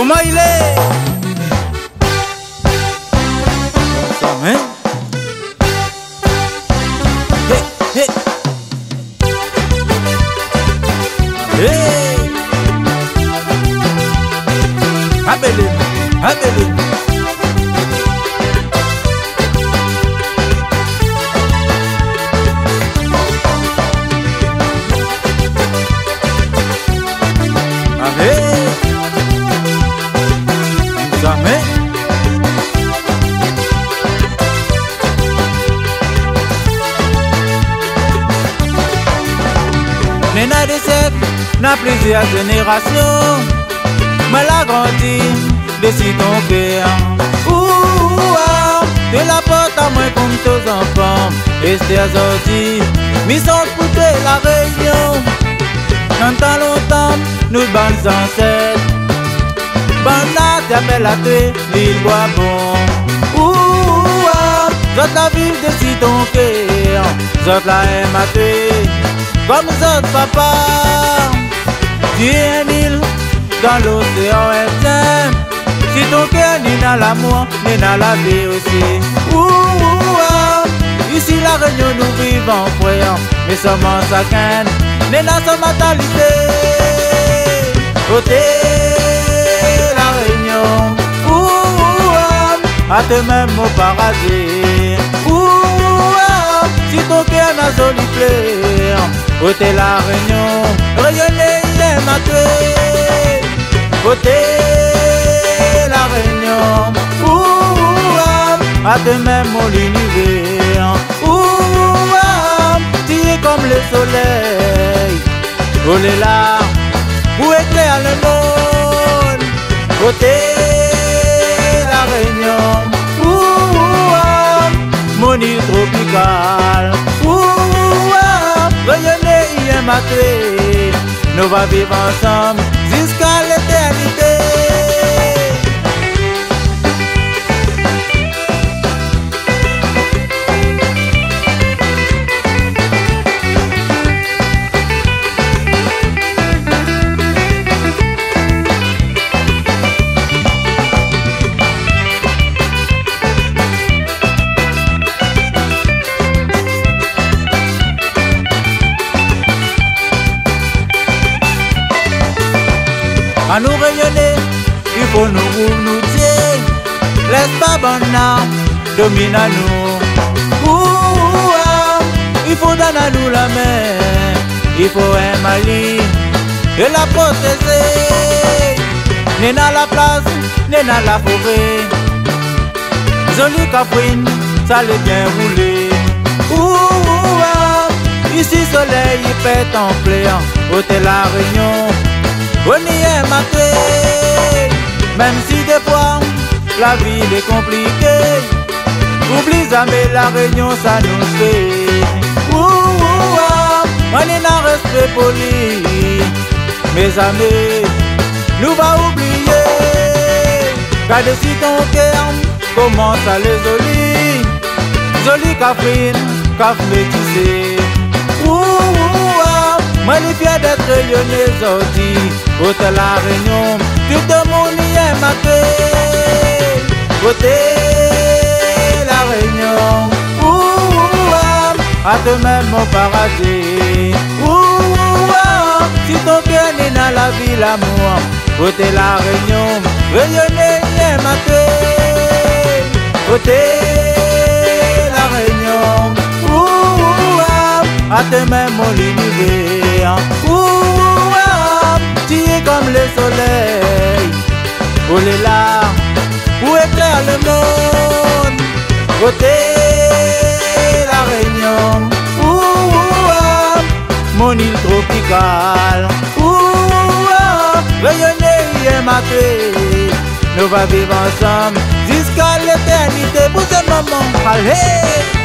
Comment il est? Comme ça, hein? Hey, hey. Hey. Abelé, abelé. Nena de siècles, n'a plusieurs générations, mais la grandi de si ton cœur. De la porte à moi comme tes enfants, et c'est sorti, mission pour la région. Dans longtemps, nous bandes ancêtres, banda t'appelle à tuer, l'île bois bon. Zot la ville de si ton cœur, zot la aime à tuer. Comme autres papa, tu es une île dans l'océan Indien. Si ton cœur n'est dans l'amour, n'est dans la vie aussi. Ici la Réunion nous vivons frère, mais sommes en chacun, n'est dans sa mentalité. Côté la Réunion, à tes-mêmes au paradis. Si ton cœur n'a joli fleur, côté la Réunion, rayonner il est maté. Côté la Réunion, à tes-mêmes au l'univers. Tu es comme le soleil, oh là, où éclaire le monde. Côté la Réunion, mon île tropicale. Rayonner y est maté. Nous va vivre ensemble jusqu'à l'éternité. À nous rayonner, il faut nous tirer. Laisse pas bon domine à nous. Il faut donner à nous la main. Il faut un mali et la protéger. N'est dans la place, n'est dans la forêt. Joli cafouine, ça l'est bien roulé. Ici soleil, il pète en plein. Hôtel La Réunion, on y est maté. Même si des fois la vie est compliquée, oublie jamais la Réunion, ça nous fait. On est dans respect poli, mes amis, nous va oublier. Garde si ton cœur commence à les joli, joli cafrine, caf métissé. Moi les fier d'être rayonné aujourd'hui, côté la Réunion, tout le monde y est maté. Côté la Réunion, à eux-mêmes au paradis. Si ton cœur n'est dans la vie l'amour, côté la Réunion, rayonner y est maté. Côté la Réunion, à eux-mêmes au l'univers. Tu es comme le soleil, oh là, où éclaire le monde. Côté la Réunion, mon île tropicale. Rayonner y est maté. Nous va vivre ensemble jusqu'à l'éternité. Pour ce moment, allez.